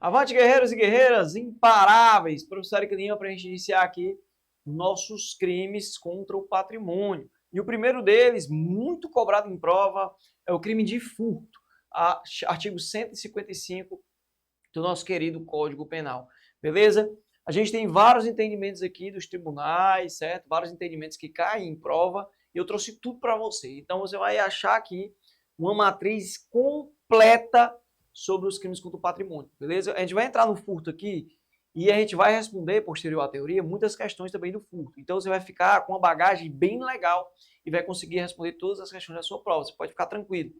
Avante, guerreiros e guerreiras imparáveis! Professor Eric Lima, para a gente iniciar aqui nossos crimes contra o patrimônio. E o primeiro deles, muito cobrado em prova, é o crime de furto, artigo 155 do nosso querido Código Penal. Beleza? A gente tem vários entendimentos aqui dos tribunais, certo? Vários entendimentos que caem em prova e eu trouxe tudo para você. Então você vai achar aqui uma matriz completa sobre os crimes contra o patrimônio, beleza? A gente vai entrar no furto aqui e a gente vai responder, posterior à teoria, muitas questões também do furto. Então você vai ficar com uma bagagem bem legal e vai conseguir responder todas as questões da sua prova. Você pode ficar tranquilo.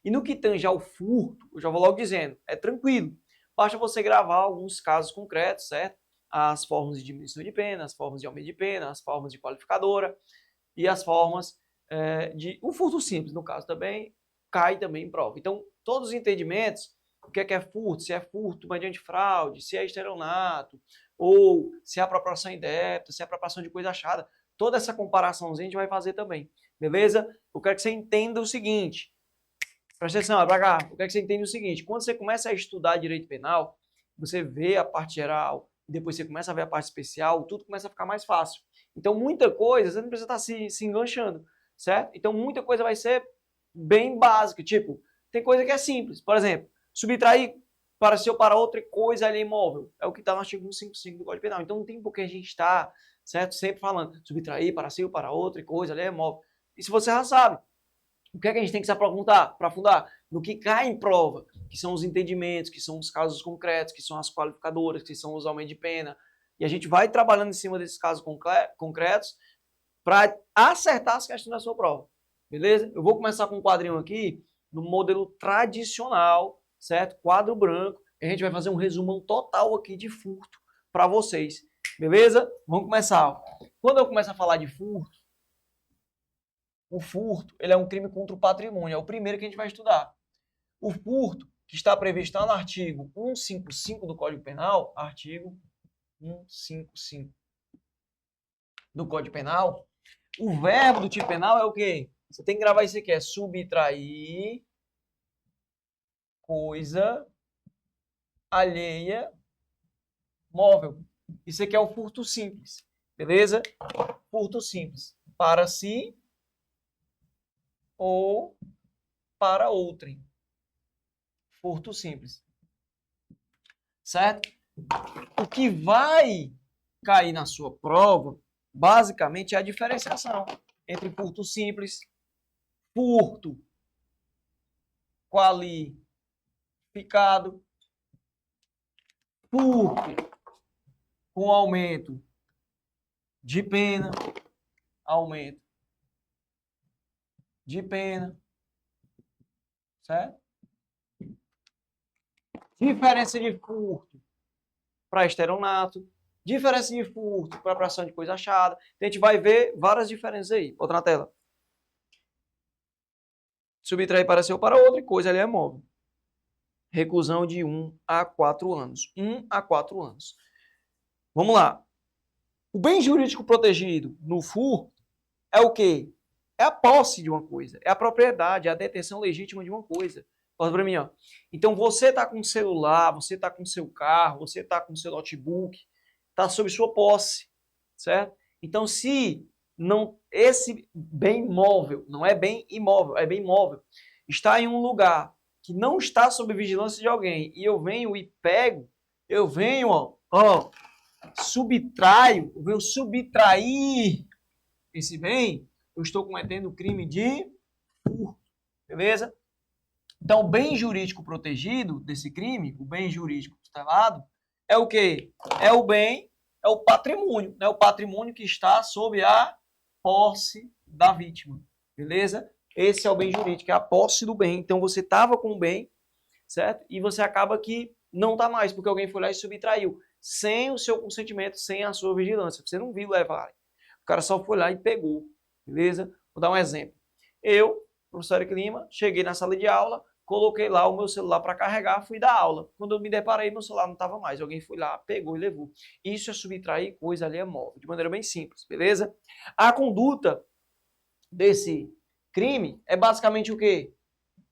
E no que tange ao furto, eu já vou logo dizendo, é tranquilo. Basta você gravar alguns casos concretos, certo? As formas de diminuição de pena, as formas de aumento de pena, as formas de qualificadora e as formas de... O furto simples, no caso, também cai também em prova. Então, todos os entendimentos, o que é furto, se é furto mediante fraude, se é estelionato, ou se é apropriação indébita, se é apropriação de coisa achada, toda essa comparaçãozinha a gente vai fazer também, beleza? Eu quero que você entenda o seguinte, presta atenção, é pra cá, eu quero que você entenda o seguinte, quando você começa a estudar direito penal, você vê a parte geral, e depois você começa a ver a parte especial, tudo começa a ficar mais fácil. Então, muita coisa, você não precisa estar se enganchando, certo? Então, muita coisa vai ser bem básica, tipo, tem coisa que é simples, por exemplo, subtrair para si ou para outra coisa ali imóvel. É o que está no artigo 155 do Código Penal. Então não tem por que a gente estar, certo? Sempre falando subtrair para si ou para outra coisa ali imóvel. Isso você já sabe. O que é que a gente tem que se aprofundar? No que cai em prova, que são os entendimentos, que são os casos concretos, que são as qualificadoras, que são os aumentos de pena. E a gente vai trabalhando em cima desses casos concretos para acertar as questões da sua prova. Beleza? Eu vou começar com um quadrinho aqui no modelo tradicional, certo? Quadro branco. A gente vai fazer um resumão total aqui de furto para vocês. Beleza? Vamos começar. Quando eu começo a falar de furto, o furto ele é um crime contra o patrimônio. É o primeiro que a gente vai estudar. O furto, que está previsto lá no artigo 155 do Código Penal, artigo 155 do Código Penal, o verbo do tipo penal é o quê? Você tem que gravar isso aqui, é subtrair coisa alheia móvel. Isso aqui é o furto simples, beleza? Furto simples. Para si ou para outrem. Furto simples. Certo? O que vai cair na sua prova, basicamente, é a diferenciação entre furto simples, furto qualificado, furto com aumento de pena, aumento de pena, certo? Diferença de furto para estelionato, diferença de furto para apropriação de coisa achada. A gente vai ver várias diferenças aí. Bota na tela. Subtrair para si ou para outra, coisa ali é móvel. Reclusão de 1 a 4 anos. 1 a 4 anos. Vamos lá. O bem jurídico protegido no furto é o quê? É a posse de uma coisa, é a propriedade, é a detenção legítima de uma coisa. Olha para mim, ó. Então você está com o celular, você está com o seu carro, você está com o seu notebook, está sob sua posse, certo? Então se não esse bem móvel, não é bem imóvel, é bem móvel, está em um lugar que não está sob vigilância de alguém e eu venho e pego, eu venho, subtraio, eu venho subtrair esse bem, eu estou cometendo o crime de furto, beleza? Então, o bem jurídico protegido desse crime, o bem jurídico tutelado, é o quê? É o bem, é o patrimônio, né? O patrimônio que está sob a posse da vítima, beleza? Esse é o bem jurídico, é a posse do bem. Então, você estava com o bem, certo? E você acaba que não está mais, porque alguém foi lá e subtraiu, sem o seu consentimento, sem a sua vigilância. Você não viu levar. O cara só foi lá e pegou, beleza? Vou dar um exemplo. Eu, professor Eric Lima, cheguei na sala de aula, coloquei lá o meu celular para carregar, fui dar aula. Quando eu me deparei, meu celular não estava mais. Alguém foi lá, pegou e levou. Isso é subtrair coisa alheia móvel, de maneira bem simples, beleza? A conduta desse crime é basicamente o quê?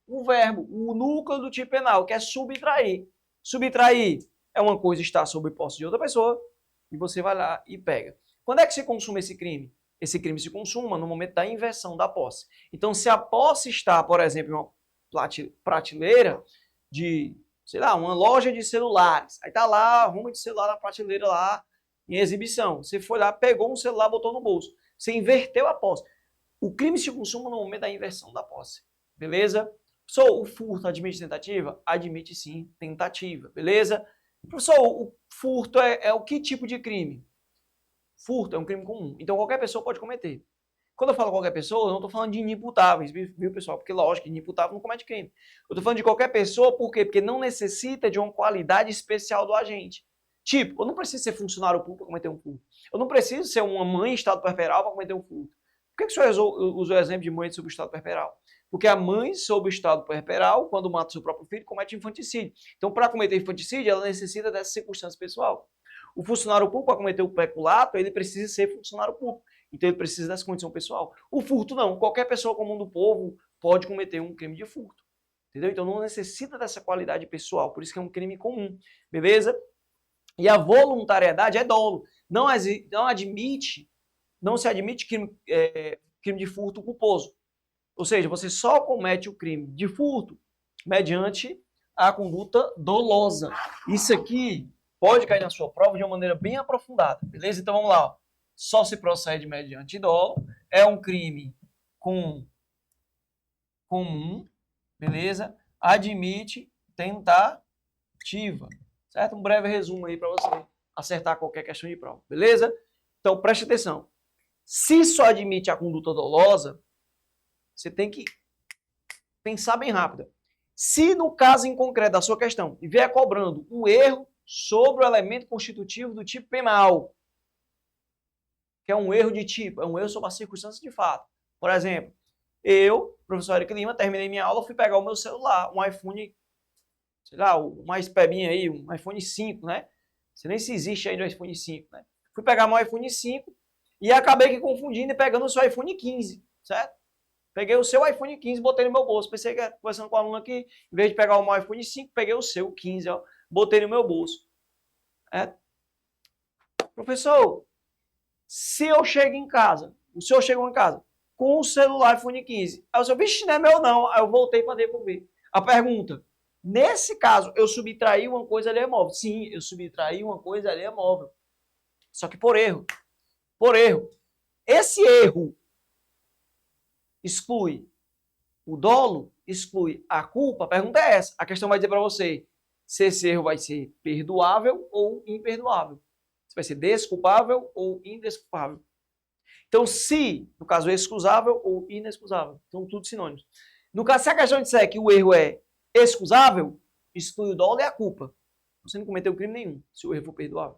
O verbo, o núcleo do tipo penal, que é subtrair. Subtrair É uma coisa estar sob posse de outra pessoa e você vai lá e pega. Quando é que se consuma esse crime? Esse crime se consuma no momento da inversão da posse. Então, se a posse está, por exemplo, em uma prateleira de, sei lá, uma loja de celulares, aí tá lá, arruma de celular na prateleira lá, em exibição. Você foi lá, pegou um celular, botou no bolso. Você inverteu a posse. O crime se consuma no momento da inversão da posse. Beleza? Professor, o furto admite tentativa? Admite sim, tentativa. Beleza? Professor, o furto é o que tipo de crime? Furto é um crime comum. Então qualquer pessoa pode cometer. Quando eu falo qualquer pessoa, eu não estou falando de inimputáveis, viu, pessoal? Porque, lógico, inimputável não comete crime. Eu estou falando de qualquer pessoa, por quê? Porque não necessita de uma qualidade especial do agente. Tipo, eu não preciso ser funcionário público para cometer um furto. Eu não preciso ser uma mãe em estado puerperal para cometer um furto. Por que o senhor usou o exemplo de mãe sob o estado puerperal? Porque a mãe sob o estado puerperal, quando mata seu próprio filho, comete infanticídio. Então, para cometer infanticídio, ela necessita dessa circunstância pessoal. O funcionário público, para cometer o peculato, ele precisa ser funcionário público. Então, ele precisa dessa condição pessoal. O furto, não. Qualquer pessoa comum do povo pode cometer um crime de furto. Entendeu? Então, não necessita dessa qualidade pessoal. Por isso que é um crime comum. Beleza? E a voluntariedade é dolo. Não se admite crime de furto culposo. Ou seja, você só comete o crime de furto mediante a conduta dolosa. Isso aqui pode cair na sua prova de uma maneira bem aprofundada, beleza? Então vamos lá. Ó. Só se procede mediante dolo. É um crime comum, beleza? Admite tentativa. Certo? Um breve resumo aí para você acertar qualquer questão de prova, beleza? Então preste atenção. Se só admite a conduta dolosa, você tem que pensar bem rápido. Se no caso em concreto da sua questão vier cobrando um erro sobre o elemento constitutivo do tipo penal, que é um erro de tipo, é um erro sobre a circunstância de fato. Por exemplo, eu, professor Eric Lima, terminei minha aula, fui pegar o meu celular, um iPhone, sei lá, o mais pebinho aí, um iPhone 5, né? Não sei nem se existe ainda o iPhone 5, né? Fui pegar meu iPhone 5 e acabei que confundindo e pegando o seu iPhone 15, certo? Peguei o seu iPhone 15 e botei no meu bolso. Pensei que era conversando com o aluno aqui, em vez de pegar o meu iPhone 5, peguei o seu 15, ó, botei no meu bolso. É. Professor, se eu chego em casa, o senhor chegou em casa com o celular iPhone 15, aí o senhor, vixe, não é meu não, aí eu voltei para devolver. A pergunta, nesse caso, eu subtraí uma coisa alheia móvel? Sim, eu subtraí uma coisa alheia móvel. Só que por erro. Por erro. Esse erro exclui o dolo, exclui a culpa. A pergunta é essa. A questão vai dizer para você se esse erro vai ser perdoável ou imperdoável. Se vai ser desculpável ou indesculpável. Então, se, no caso, é excusável ou inexcusável. São tudo sinônimos. No caso, se a questão disser que o erro é excusável, exclui o dolo e a culpa. Você não cometeu crime nenhum, se o erro for perdoável.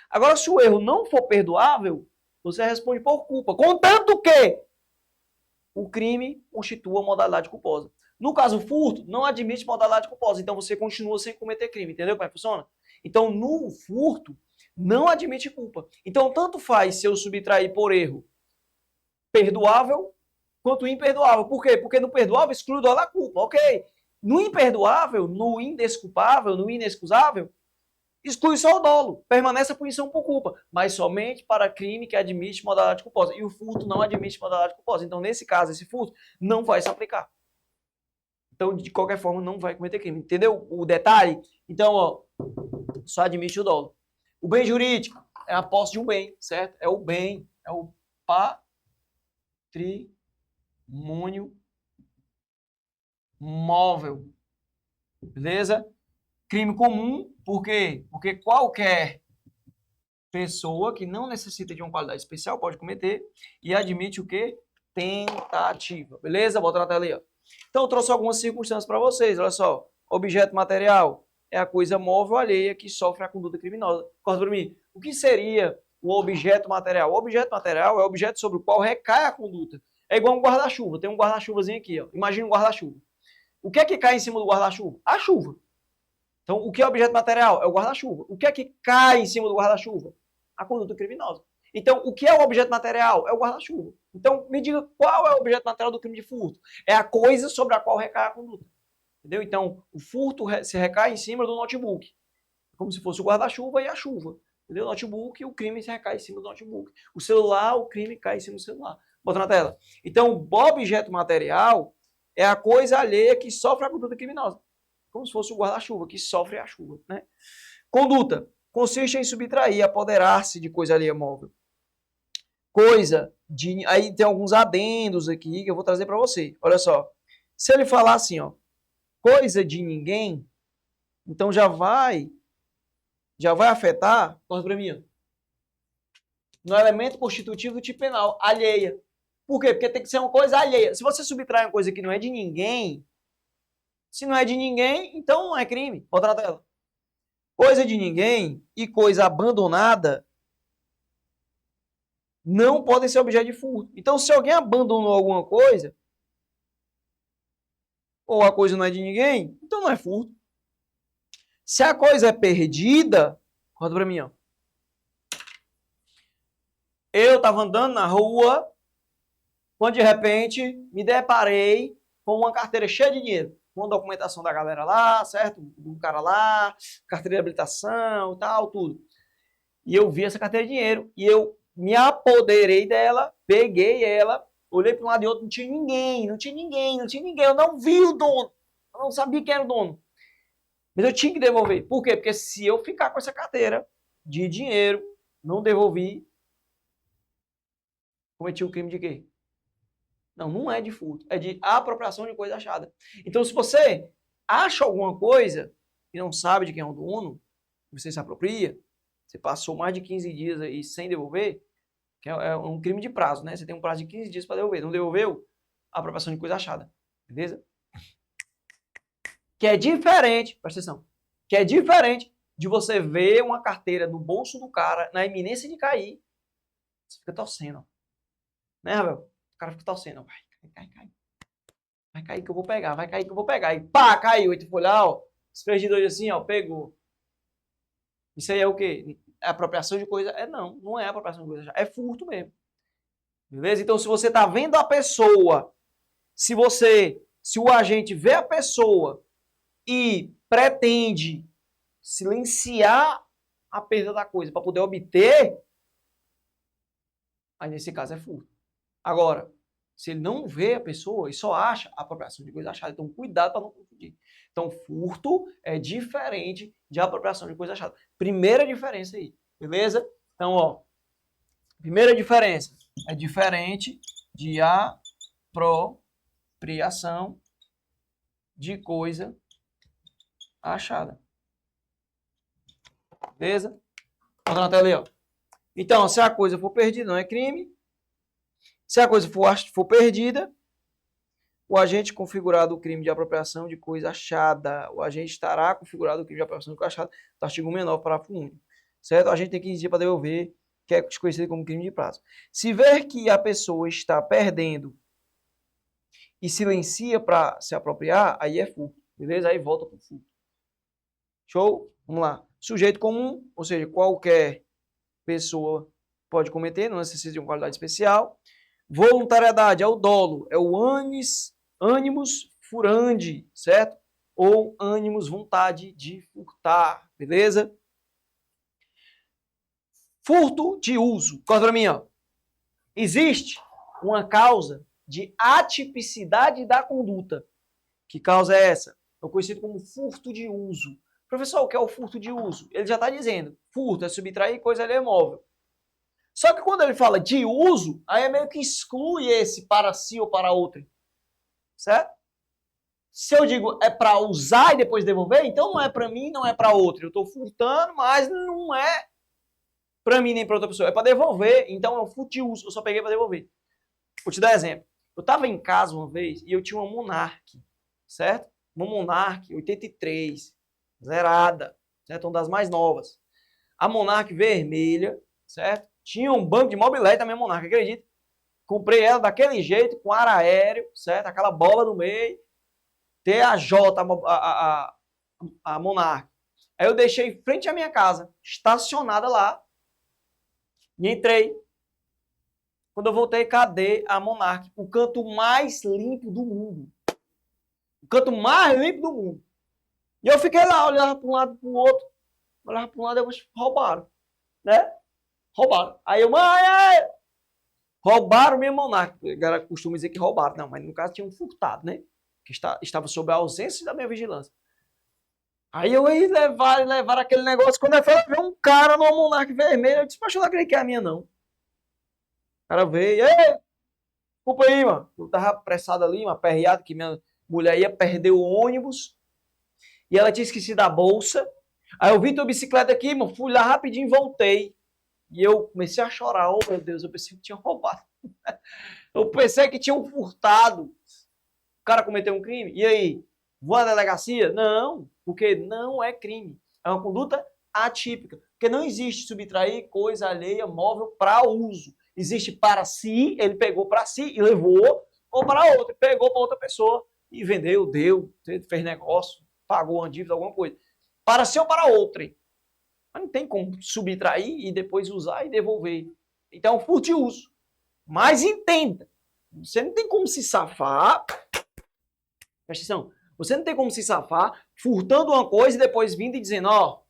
Agora, se o erro não for perdoável, você responde por culpa. Contanto que o crime constitua modalidade culposa. No caso, furto não admite modalidade culposa, então você continua sem cometer crime, entendeu como é que funciona? Então, no furto, não admite culpa. Então, tanto faz se eu subtrair por erro perdoável quanto imperdoável. Por quê? Porque no perdoável exclui o dolo da culpa, ok? No imperdoável, no indesculpável, no inexcusável, exclui só o dolo, permanece a punição por culpa, mas somente para crime que admite modalidade culposa. E o furto não admite modalidade culposa. Então, nesse caso, esse furto não vai se aplicar. Então, de qualquer forma, não vai cometer crime. Entendeu o detalhe? Então, ó, só admite o dolo. O bem jurídico é a posse de um bem, certo? É o bem, é o patrimônio móvel. Beleza? Crime comum, por quê? Porque qualquer pessoa que não necessita de uma qualidade especial pode cometer e admite o quê? Tentativa. Beleza? Bota na tela aí, ó. Então, eu trouxe algumas circunstâncias para vocês. Olha só. Objeto material é a coisa móvel alheia que sofre a conduta criminosa. Corta para mim. O que seria o objeto material? O objeto material é o objeto sobre o qual recai a conduta. É igual um guarda-chuva. Tem um guarda-chuvazinho aqui, ó. Imagina um guarda-chuva. O que é que cai em cima do guarda-chuva? A chuva. Então, o que é objeto material? É o guarda-chuva. O que é que cai em cima do guarda-chuva? A conduta criminosa. Então, o que é o objeto material? É o guarda-chuva. Então, me diga qual é o objeto material do crime de furto. É a coisa sobre a qual recai a conduta. Entendeu? Então, o furto se recai em cima do notebook. como se fosse o guarda-chuva e a chuva. Entendeu? O notebook, o crime recai em cima do notebook. O celular, o crime cai em cima do celular. Bota na tela. Então, o objeto material é a coisa alheia que sofre a conduta criminosa. Como se fosse o guarda-chuva que sofre a chuva. Né? Conduta. Consiste em subtrair, apoderar-se de coisa alheia móvel. Coisa de... Aí tem alguns adendos aqui que eu vou trazer para você. Olha só. Se ele falar assim, ó, coisa de ninguém, então já vai afetar, corta para mim, ó, no elemento constitutivo do tipo penal, alheia. Por quê? Porque tem que ser uma coisa alheia. Se você subtrai uma coisa que não é de ninguém, se não é de ninguém, então não é crime. Bota na tela. Coisa de ninguém e coisa abandonada não podem ser objeto de furto. Então, se alguém abandonou alguma coisa, ou a coisa não é de ninguém, então não é furto. Se a coisa é perdida, corta pra mim, ó. Eu estava andando na rua, quando de repente me deparei com uma carteira cheia de dinheiro. Com a documentação da galera lá, certo? Do cara lá, carteira de habilitação e tal, tudo. E eu vi essa carteira de dinheiro e eu me apoderei dela, peguei ela, olhei para um lado e outro, não tinha ninguém. Eu não vi o dono. Eu não sabia quem era o dono. Mas eu tinha que devolver. Por quê? Porque se eu ficar com essa carteira de dinheiro, não devolvi, cometi o crime de quê? Não, não é de furto. É de apropriação de coisa achada. Então, se você acha alguma coisa e não sabe de quem é o dono, você se apropria, você passou mais de 15 dias aí sem devolver, que é um crime de prazo, né? Você tem um prazo de 15 dias para devolver. Não devolveu, apropriação de coisa achada. Beleza? Que é diferente, presta atenção, que é diferente de você ver uma carteira no bolso do cara na iminência de cair, você fica torcendo. Né, Ravel? O cara fica torcendo. Vai cair que eu vou pegar, vai cair que eu vou pegar. E pá, caiu. E tu foi lá, ó, esfregidor assim, ó, pegou. Isso aí é o quê? É apropriação de coisa? Não é apropriação de coisa, é furto mesmo. Beleza? Então, se você tá vendo a pessoa, se o agente vê a pessoa e pretende silenciar a perda da coisa para poder obter, aí nesse caso é furto. Agora, se ele não vê a pessoa e só acha a apropriação de coisa achada, então cuidado para não confundir. Então, furto é diferente de apropriação de coisa achada. Primeira diferença aí, beleza? Então, ó, primeira diferença é diferente de apropriação de coisa achada. Beleza? Bota na tela ali, ó. Então, se a coisa for perdida, não é crime. Se a coisa for perdida, o agente configurado o crime de apropriação de coisa achada. O agente estará configurado o crime de apropriação de coisa achada, do artigo 69, parágrafo único. Certo? O agente tem 15 dias para devolver, que é conhecido como crime de prazo. Se ver que a pessoa está perdendo e silencia para se apropriar, aí é furto. Beleza? Aí volta para o furto. Show? Vamos lá. Sujeito comum, ou seja, qualquer pessoa pode cometer, não necessita de uma qualidade especial. Voluntariedade é o dolo, é o animus furandi, certo? Ou animus vontade de furtar, beleza? Furto de uso. Corta pra mim, ó. Existe uma causa de atipicidade da conduta. Que causa é essa? É conhecido como furto de uso. Professor, o que é o furto de uso? Ele já está dizendo, furto é subtrair coisa alheia móvel. Só que quando ele fala de uso, aí é meio que exclui esse para si ou para outro. Certo? Se eu digo é para usar e depois devolver, então não é para mim, não é para outro. Eu estou furtando, mas não é para mim nem para outra pessoa. É para devolver, então é um furto de uso. Eu só peguei para devolver. Vou te dar um exemplo. Eu estava em casa uma vez e eu tinha uma Monarch, certo? Uma Monarch 83, zerada, certo? Uma das mais novas. A Monarch vermelha, certo? Tinha um banco de mobilete da minha Monarch, acredita? Comprei ela daquele jeito, com ar aéreo, certo? Aquela bola no meio. TAJ, a Monarch. Aí eu deixei em frente à minha casa, estacionada lá. E entrei. Quando eu voltei, cadê a Monarch? O canto mais limpo do mundo. O canto mais limpo do mundo. E eu fiquei lá, olhando para um lado e para o outro. Olhava para um lado, depois roubaram, né? Roubaram. Aí eu, mãe, roubaram minha monarca. A galera costuma dizer que roubaram. Não, mas no caso tinham furtado, né? Que estava sob a ausência da minha vigilância. Aí eu ia levar aquele negócio. Quando eu fui ver um cara numa monarca vermelha, eu disse, mas eu não acredito que é a minha, não. O cara veio, ei, desculpa aí, mano. Eu tava apressado ali, uma perreada, que minha mulher ia perder o ônibus. E ela tinha esquecido a bolsa. Aí eu vi tua bicicleta aqui, mano. Fui lá rapidinho e voltei. E eu comecei a chorar. Oh, meu Deus, eu pensei que tinha roubado. Eu pensei que tinham furtado. O cara cometeu um crime. E aí? Vou à delegacia? Não, porque não é crime. É uma conduta atípica. Porque não existe subtrair coisa alheia móvel para uso. Existe para si, ele pegou para si e levou, ou para outra, pegou para outra pessoa e vendeu, deu, fez negócio, pagou uma dívida, alguma coisa. Para si ou para outra. Mas não tem como subtrair e depois usar e devolver. Então, furto de uso. Mas entenda, você não tem como se safar. Presta atenção. Você não tem como se safar furtando uma coisa e depois vindo e dizendo, ó,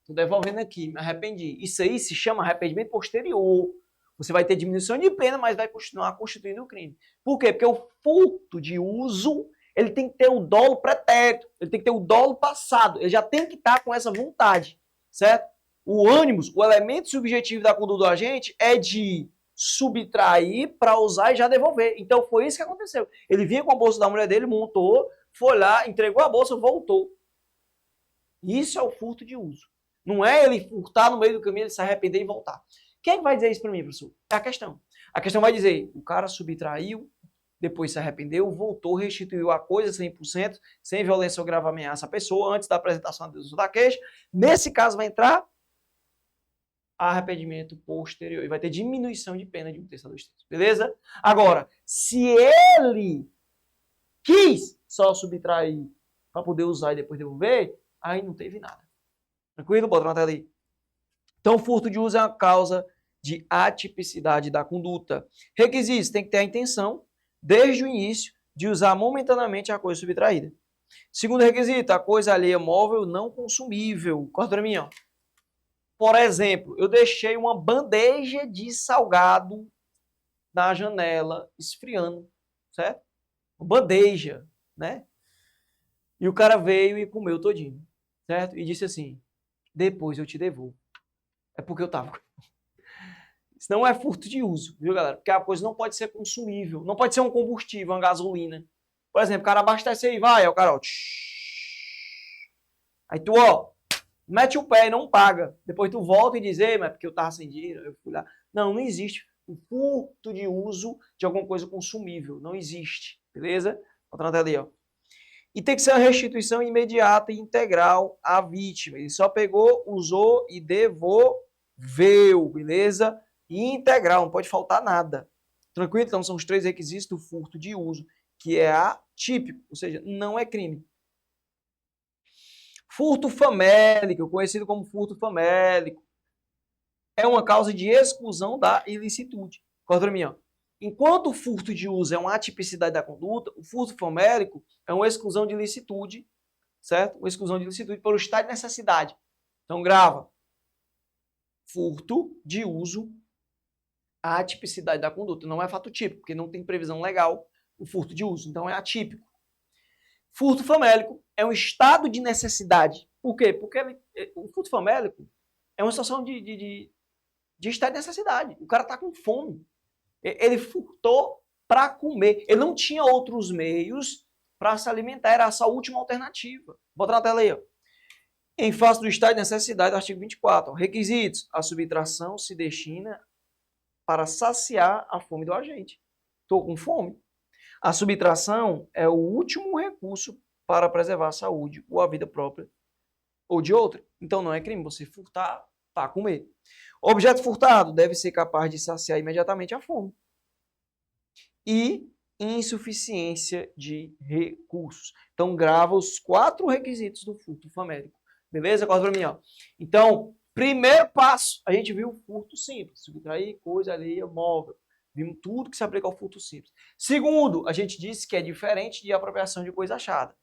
tô devolvendo aqui, me arrependi. Isso aí se chama arrependimento posterior. Você vai ter diminuição de pena, mas vai continuar constituindo o crime. Por quê? Porque o furto de uso, ele tem que ter o dolo pretérito, ele tem que ter o dolo passado, ele já tem que estar com essa vontade, certo? O ânimos, o elemento subjetivo da conduta do agente é de subtrair para usar e já devolver. Então foi isso que aconteceu. Ele vinha com a bolsa da mulher dele, montou, foi lá, entregou a bolsa, voltou. Isso é o furto de uso. Não é ele furtar no meio do caminho, ele se arrepender e voltar. Quem vai dizer isso para mim, professor? É a questão. A questão vai dizer, o cara subtraiu, depois se arrependeu, voltou, restituiu a coisa 100%, sem violência ou grave ameaça à pessoa, antes da apresentação da queixa. Nesse caso vai entrar arrependimento posterior. E vai ter diminuição de pena de 1/3 a 2/3. Beleza? Agora, se ele quis só subtrair para poder usar e depois devolver, aí não teve nada. Tranquilo? Bota na tela aí. Então, furto de uso é uma causa de atipicidade da conduta. Requisitos: tem que ter a intenção, desde o início, de usar momentaneamente a coisa subtraída. Segundo requisito, a coisa alheia móvel não consumível. Corta para mim, ó. Por exemplo, eu deixei uma bandeja de salgado na janela, esfriando, certo? Uma bandeja, né? E o cara veio e comeu todinho, certo? E disse assim, depois eu te devolvo. É porque eu tava... Isso não é furto de uso, viu, galera? Porque a coisa não pode ser consumível, não pode ser um combustível, uma gasolina. Por exemplo, o cara abastece aí, vai, aí o cara, ó... Aí tu, ó, mete o pé e não paga. Depois tu volta e diz, mas porque eu tava sem dinheiro, eu fui lá. Não, não existe o furto de uso de alguma coisa consumível. Não existe, beleza? Outra na tela aí, ó. E tem que ser uma restituição imediata e integral à vítima. Ele só pegou, usou e devolveu, beleza? E integral, não pode faltar nada. Tranquilo? Então são os 3 requisitos do furto de uso, que é atípico, ou seja, não é crime. Furto famélico, conhecido como furto famélico, é uma causa de exclusão da ilicitude. Corta para mim, ó. Enquanto o furto de uso é uma atipicidade da conduta, o furto famélico é uma exclusão de ilicitude, certo? Uma exclusão de ilicitude pelo estado de necessidade. Então grava. Furto de uso, a atipicidade da conduta. Não é fato típico, porque não tem previsão legal o furto de uso. Então é atípico. Furto famélico é um estado de necessidade. Por quê? Porque o furto famélico é uma situação de estado de necessidade. O cara está com fome. Ele furtou para comer. Ele não tinha outros meios para se alimentar. Era essa a última alternativa. Bota na tela aí. Ó. Em face do estado de necessidade, artigo 24. Ó. Requisitos. A subtração se destina para saciar a fome do agente. Estou com fome. A subtração é o último recurso para preservar a saúde ou a vida própria ou de outra. Então não é crime você furtar para comer. O objeto furtado deve ser capaz de saciar imediatamente a fome. E insuficiência de recursos. Então grava os 4 requisitos do furto famélico. Beleza? Corta para mim, ó. Então, primeiro passo, a gente viu o furto simples. Subtrair coisa alheia móvel. Vimos tudo que se aplica ao furto simples. Segundo, a gente disse que é diferente de apropriação de coisa achada.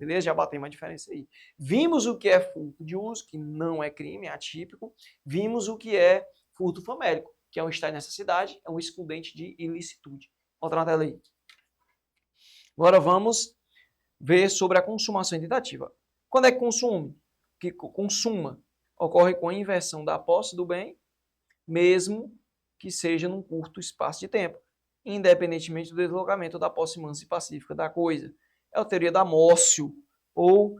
Beleza? Já batemos a diferença aí. Vimos o que é furto de uso, que não é crime, é atípico. Vimos o que é furto famélico, que é um estar em necessidade, é um excludente de ilicitude. Volta na tela aí. Agora vamos ver sobre a consumação tentativa. Quando é que consome? Que consuma ocorre com a inversão da posse do bem, mesmo que seja num curto espaço de tempo, independentemente do deslocamento da posse mansa e pacífica da coisa. É a teoria da amócio ou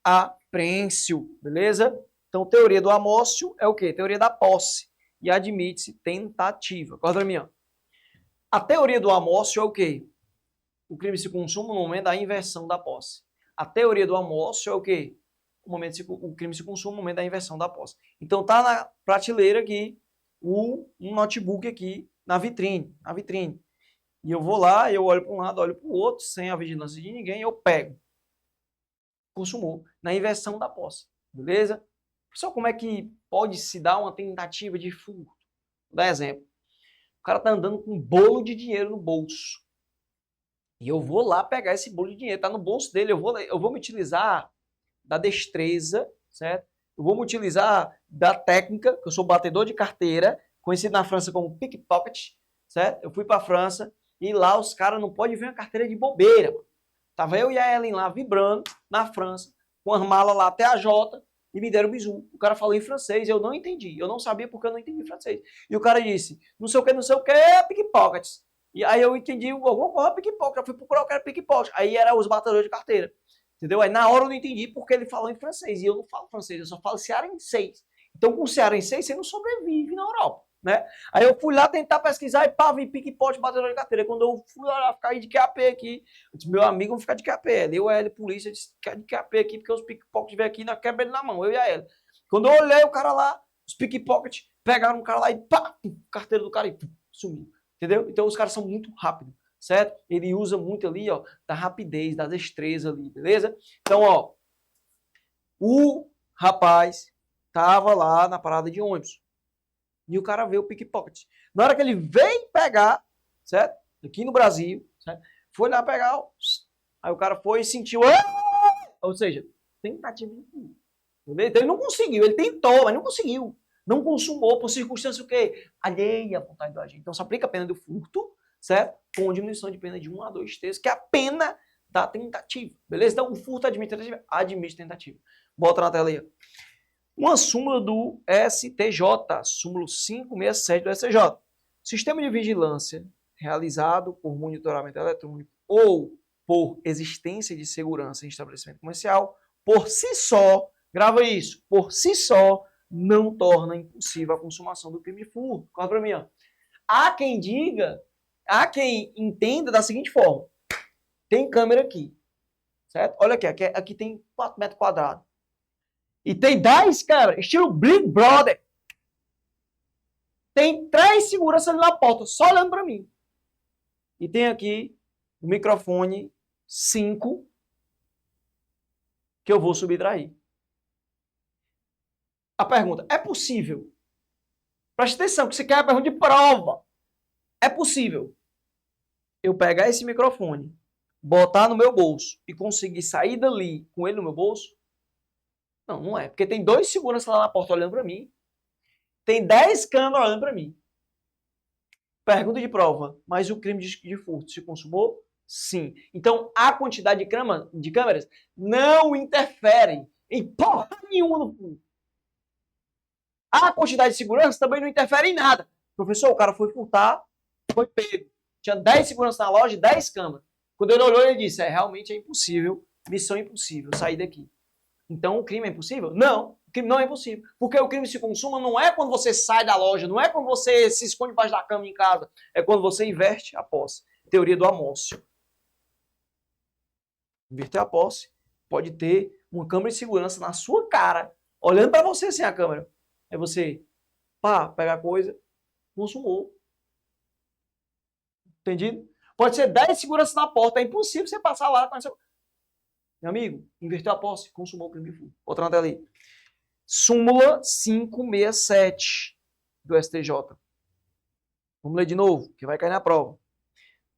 apreensio, beleza? Então, teoria do amócio é o quê? Teoria da posse. E admite-se tentativa. Acorda pra mim, ó. A teoria do amócio é o quê? O crime se consuma no momento da inversão da posse. A teoria do amócio é o quê? O crime se consuma no momento da inversão da posse. Então, tá na prateleira aqui um notebook aqui na vitrine. E eu vou lá, eu olho para um lado, olho para o outro, sem a vigilância de ninguém, eu pego. Consumou. Na inversão da posse. Beleza? Pessoal, como é que pode se dar uma tentativa de furto? Vou dar exemplo. O cara tá andando com um bolo de dinheiro no bolso. E eu vou lá pegar esse bolo de dinheiro. Tá no bolso dele. Eu vou me utilizar da destreza, certo? Eu vou me utilizar da técnica, que eu sou batedor de carteira, conhecido na França como pickpocket, certo? Eu fui para a França e lá os caras não podem ver uma carteira de bobeira, mano. Tava eu e a Ellen lá vibrando na França, com as malas lá até a Jota, e me deram bisu. O cara falou em francês, eu não entendi. Eu não sabia porque eu não entendi francês. E o cara disse, não sei o que, pickpockets. E aí eu entendi, alguma coisa, pickpocket. Eu fui procurar o que era pickpocket. Aí era os batedores de carteira. Entendeu? Aí na hora eu não entendi porque ele falou em francês. E eu não falo francês, eu só falo cearenseis. Então com cearenseis você não sobrevive na Europa, né? Aí eu fui lá tentar pesquisar e pá, vi pickpocket, batedor de carteira. Quando eu fui lá ficar de QAP aqui, eu disse, meu amigo, vamos ficar de QAP. Eu, a L, polícia, disse, ficar de QAP aqui, porque os pickpockets vêm aqui na quebra ele na mão, eu e a L. Quando eu olhei o cara lá, os pickpockets pegaram o cara lá e pá, carteira do cara e pum, sumiu. Entendeu? Então os caras são muito rápidos, certo? Ele usa muito ali, ó, da rapidez, da destreza ali, beleza? Então, ó, o rapaz tava lá na parada de ônibus e o cara vê o pickpocket. Na hora que ele veio pegar, certo? Aqui no Brasil, certo? Foi lá pegar, aí o cara foi e sentiu, ou seja, tentativa de furto. Então ele não conseguiu, ele tentou, mas não conseguiu. Não consumou por circunstância o quê? Alheia à vontade do agente. Então se aplica a pena do furto, certo? Com diminuição de pena de 1 a 2 terços, que é a pena da tentativa. Beleza? Então o furto administrativo admite tentativa. Bota na tela aí. Uma súmula do STJ, súmulo 567 do STJ. Sistema de vigilância realizado por monitoramento eletrônico ou por existência de segurança em estabelecimento comercial, por si só, grava isso, por si só, não torna impossível a consumação do crime de furto. Corta para mim, ó. Há quem diga, há quem entenda da seguinte forma. Tem câmera aqui, certo? Olha aqui tem 4 metros quadrados. E tem 10 câmeras, estilo Big Brother. Tem 3 seguranças ali na porta, só olhando para mim. E tem aqui o microfone 5 que eu vou subtrair. A pergunta, é possível? Preste atenção, que você quer a pergunta de prova. É possível eu pegar esse microfone, botar no meu bolso e conseguir sair dali com ele no meu bolso? Não, não é. Porque tem 2 seguranças lá na porta olhando para mim. Tem 10 câmeras olhando para mim. Pergunta de prova. Mas o crime de furto se consumou? Sim. Então, a quantidade de câmeras não interfere em porra nenhuma no furto. A quantidade de segurança também não interfere em nada. Professor, o cara foi furtar, foi pego. Tinha 10 seguranças na loja e 10 câmeras. Quando ele olhou, ele disse, realmente é impossível, missão impossível, sair daqui. Então, o crime é impossível? Não, o crime não é impossível. Porque o crime se consuma não é quando você sai da loja, não é quando você se esconde debaixo da cama em casa, é quando você inverte a posse. Teoria do amócio. Inverter a posse pode ter uma câmera de segurança na sua cara, olhando para você assim a câmera. Aí você, pá, pega a coisa, consumou. Entendido? Pode ser 10 seguranças na porta, é impossível você passar lá com essa... Meu amigo, inverteu a posse, consumou o crime de furto. Outra na tela aí. Súmula 567 do STJ. Vamos ler de novo, que vai cair na prova.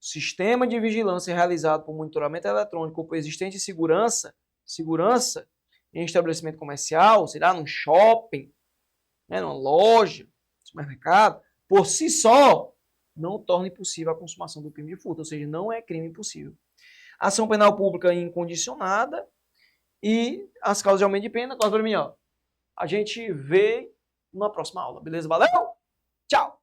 Sistema de vigilância realizado por monitoramento eletrônico ou por existente segurança segurança em estabelecimento comercial, sei lá, num shopping, né, numa loja, supermercado, por si só, não torna impossível a consumação do crime de furto, ou seja, não é crime impossível. Ação penal pública incondicionada e as causas de aumento de pena, corta para mim, ó. A gente vê na próxima aula, beleza? Valeu? Tchau!